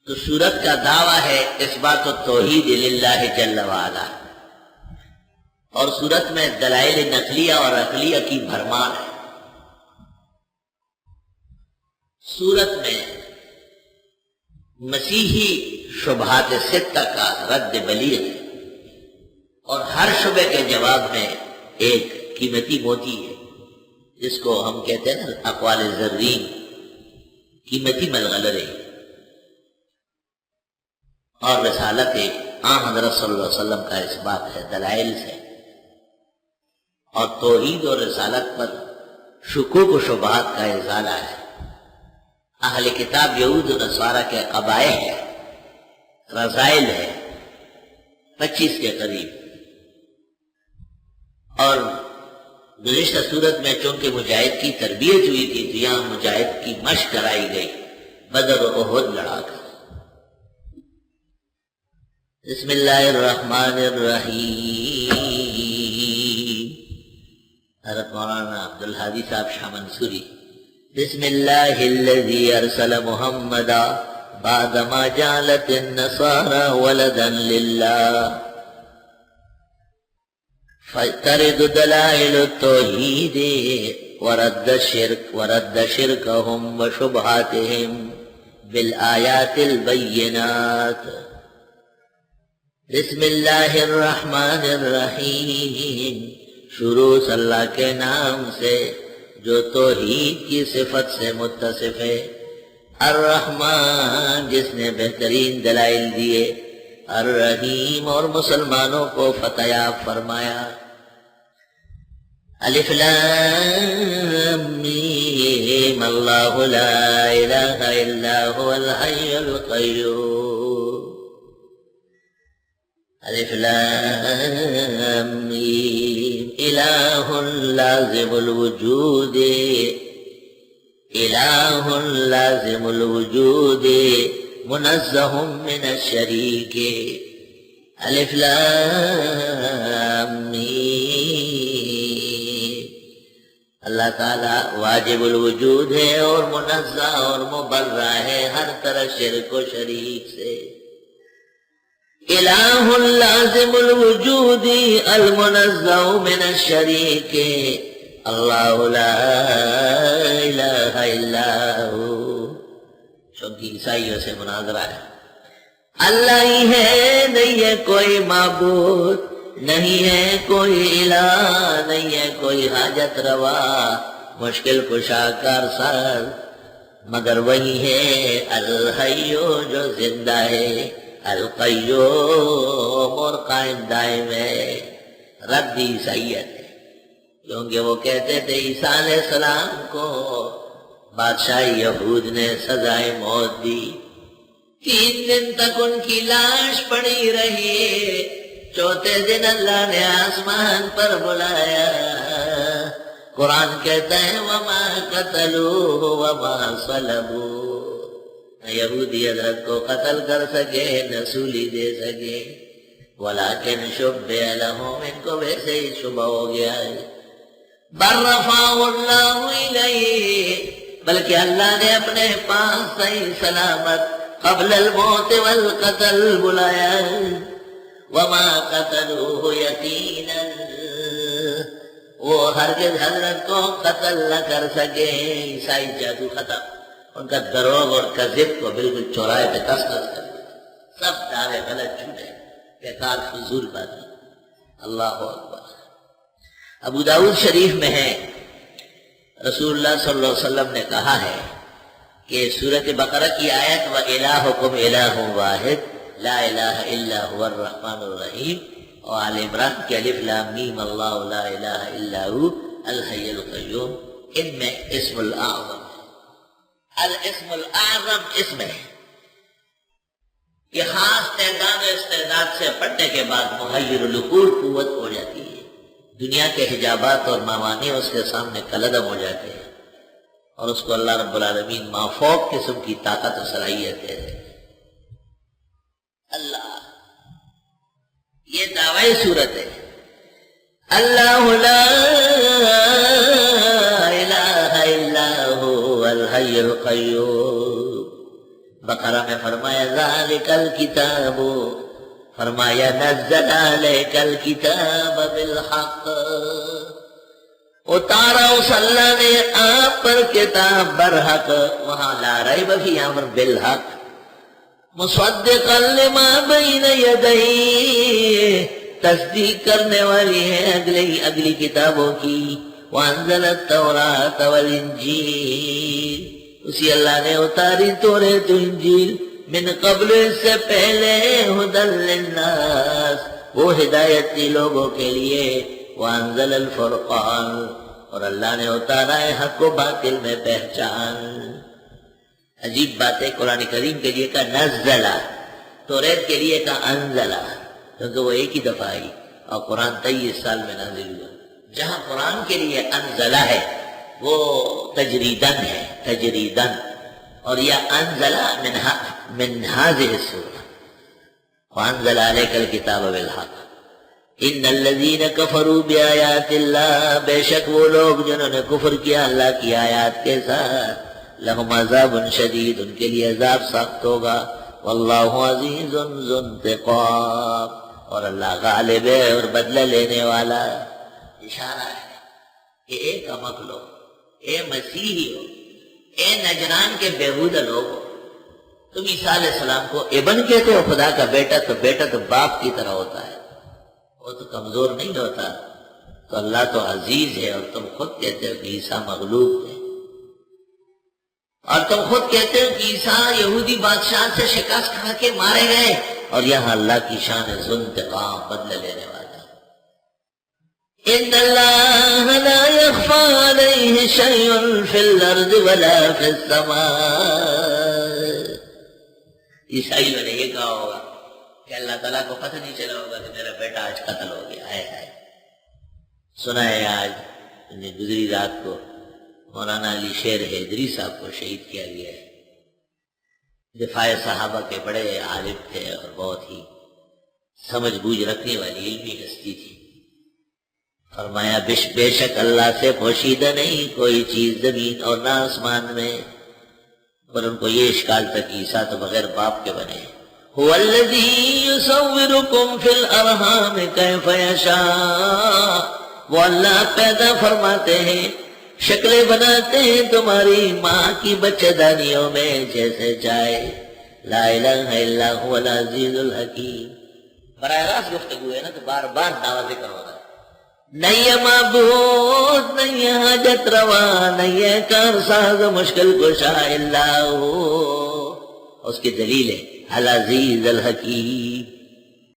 تو سورت کا دعویٰ ہے اثبات التوحید للہ جل وعلا، اور سورت میں دلائل نقلیہ اور عقلیہ کی بھرمار ہے۔ سورت میں مسیحی شبہات ستہ کا رد بلیغ ہے، اور ہر شبہ کے جواب میں ایک قیمتی موتی ہے، جس کو ہم کہتے ہیں نا اقوال زرین، قیمتی ملغلرے، اور رسالت حضرت صلی اللہ علیہ وسلم کا اثبات ہے دلائل سے، اور توحید اور رسالت پر شکوک و شبہات کا ازالہ ہے۔ اہل کتاب یہود و نصارہ کے قبائح ہے، رذائل ہے 25 کے قریب، اور گزشتہ صورت میں چونکہ مجاہد کی تربیت ہوئی تھی تو یہاں مجاہد کی مشق کرائی گئی، بدر و احد لڑا کر۔ بسم اللہ الرحمن الرحیم۔ حضرت مولانا عبدالحادی صاحب شاہ منصوری۔ بسم اللہ الذی ارسل محمدا بعدما جعلت النصارى ولدا للہ فترد دلائل التوحید ورد شرکهم وشبہاتهم بالآیات البینات۔ بسم اللہ الرحمن الرحیم، شروع صلی اللہ کے نام سے جو توحید کی صفت سے متصف ہے، الرحمن جس نے بہترین دلائل دیے، الرحیم اور مسلمانوں کو فتح یاب فرمایا۔ الف لام میم، اللہ لا الہ الا هو الحی القیوم۔ الف لام میم، الہ لازم الوجود، الہ لازم الوجود منزہ من الشریک۔ الف لام میم، اللہ تعالیٰ واجب الوجود ہے اور منزہ اور مبرہ ہے ہر طرح شرک و شریک سے۔ الہ لازم الوجود المنزہ من الشریک، اللہ لا الہ الا ہو۔ چونکہ عیسائیوں سے مناظرہ ہے، اللہ ہی ہے، نہیں ہے کوئی معبود، نہیں ہے کوئی الہ، نہیں ہے کوئی حاجت روا، مشکل کشا کارساز، مگر وہی ہے الحیو جو زندہ ہے، القیوم اور قائم دائم ہے۔ رد عیسائیت ہے، کیونکہ وہ کہتے تھے عیسیٰ علیہ السلام کو بادشاہ یہود نے سزائے موت دی، 3 دن تک ان کی لاش پڑی رہی، چوتھے دن اللہ نے آسمان پر بلایا۔ قرآن کہتا ہے وما قتلوہ وما صلبوہ، نہ یہودی حضرت کو قتل کر سکے نہ سولی دے سکے، ولیکن شبہ لہم، ان کو ویسے ہی شبہ ہو گیا ہے۔ بل رفعہ اللہ الیہ، بلکہ اللہ نے اپنے پاس صحیح سلامت قبل الموت والقتل بلایا۔ وما قتلوہ یقینا، وہ ہرگز حضرت کو قتل نہ کر سکے۔ عیسائی جادو ختم، ان کا دروغ اور کذب کو بالکل چوراہے پہ تس تس کر دیا، سب دعوے غلط جھوٹے بیکار فضول باتیں۔ اللہ اکبر۔ ابو داؤد شریف میں ہے، رسول اللہ صلی اللہ علیہ وسلم نے کہا ہے کہ سورۃ بقرہ کی آیت وَإِلَٰهُكُمْ إِلَٰهٌ وَاحِدٌ لا الہ الا هو الرحمن الرحیم، اور آل عمران کی الف لام میم اللہ لا الہ الا هو الحی القیوم، ان میں اسم الاعظم ہے۔ الاسم الاعظم اسم ہے، یہ خاص تعداد و استعداد سے پڑھنے کے بعد محیر العقول قوت ہو جاتی ہے، دنیا کے حجابات اور موانع اس کے سامنے کلعدم ہو جاتے ہیں، اور اس کو اللہ رب العالمین مافوق قسم کی طاقت و صلاحیت دے دے۔ اللہ، یہ دعوی صورت ہے، اللہ لا الہ الا هو الحی القیوم بقرہ میں فرمایا ذالک الکتاب، فرمایا نزل علیک الکتاب بالحق، اتارا اس اللہ نے آپ پر کتاب برحق، وہاں لا ریب فی امر بالحق، مصدقا لما بین یدیہ، تصدیق کرنے والی ہے اگلی کتابوں کی، وانزل التوراۃ والانجیل، اسی اللہ نے اتاری توریت و انجیل، من قبل اس سے پہلے ہدی للناس، وہ ہدایت تھی لوگوں کے لیے، وانزل الفرقان، اور اللہ نے اتارا ہے حق و باطل میں پہچان۔ عجیب بات ہے، قرآن کریم کے لیے کہا نزلہ، توریت کے لیے کہا انزلہ، کیونکہ وہ ایک ہی دفعہ آئی اور قرآن 23 سال میں نازل ہوا۔ جہاں قرآن کے لیے انزلہ ہے وہ تجریدن ہے، تجریدن، اور یہ انزلہ من هذه السورة، وانزل عليك الكتاب بالحق، ان الذين كفروا بآيات اللہ، بے شک وہ لوگ جنہوں نے کفر کیا اللہ کی آیات کے ساتھ، لہم عذاب شدید، ان کے لیے عذاب سخت ہوگا، واللہ عزیز ذو انتقام، اور اللہ غالب ہے اور بدلہ لینے والا۔ اشارہ ہے کہ اے کمک لو، اے مسیحی ہو، اے نجران کے بےہودہ لوگ ہو، تم عیسیٰ علیہ السلام کو ابن کہتے ہو، خدا کا بیٹا تو باپ کی طرح ہوتا ہے، وہ تو کمزور نہیں ہوتا، تو اللہ تو عزیز ہے، اور تم خود کہتے ہو کہ عیسیٰ مغلوب ہے، اور تم خود کہتے ہو کہ عیسیٰ یہودی بادشاہ سے شکست کھا کے مارے گئے، اور یہاں اللہ کی شان ذو انتقام، بدلہ لینے والا۔ ان اللہ لا يخفى عليه شيء في الارض ولا في السماء، عیسائیوں نے یہ کہا ہوگا کہ اللہ تعالیٰ کو پتہ نہیں چلا ہوگا کہ میرا بیٹا آج قتل ہو گیا ہے۔ سنا ہے آج گزری رات کو مولانا علی شیر حیدری صاحب کو شہید کیا گیا ہے، دفاع صحابہ کے بڑے عالم تھے اور بہت ہی سمجھ بوجھ رکھنے والی علمی ہستی تھی۔ فرمایا بے شک اللہ سے پوشیدہ نہیں کوئی چیز زمین اور نہ آسمان میں، پر ان کو یہ اشکال تھا کہ عیسیٰ تو بغیر باپ کے بنے۔ هو الذی یصورکم فی الارحام کیف یشاء، وہ اللہ پیدا فرماتے ہیں، شکلیں بناتے ہیں تمہاری ماں کی بچہ دانیوں میں جیسے چاہے، لا الہ الا هو العزیز الحکیم۔ براہ راست گفتگو ہے نا تو بار بار دعویٰ ذکر ہو رہا ہے، نہیں ہے معبود، نہیں ہے حاجت روا، نہیں ہے کارساز مشکل کشا الا ہو، اس کی دلیل ہے العزیز الحکیم۔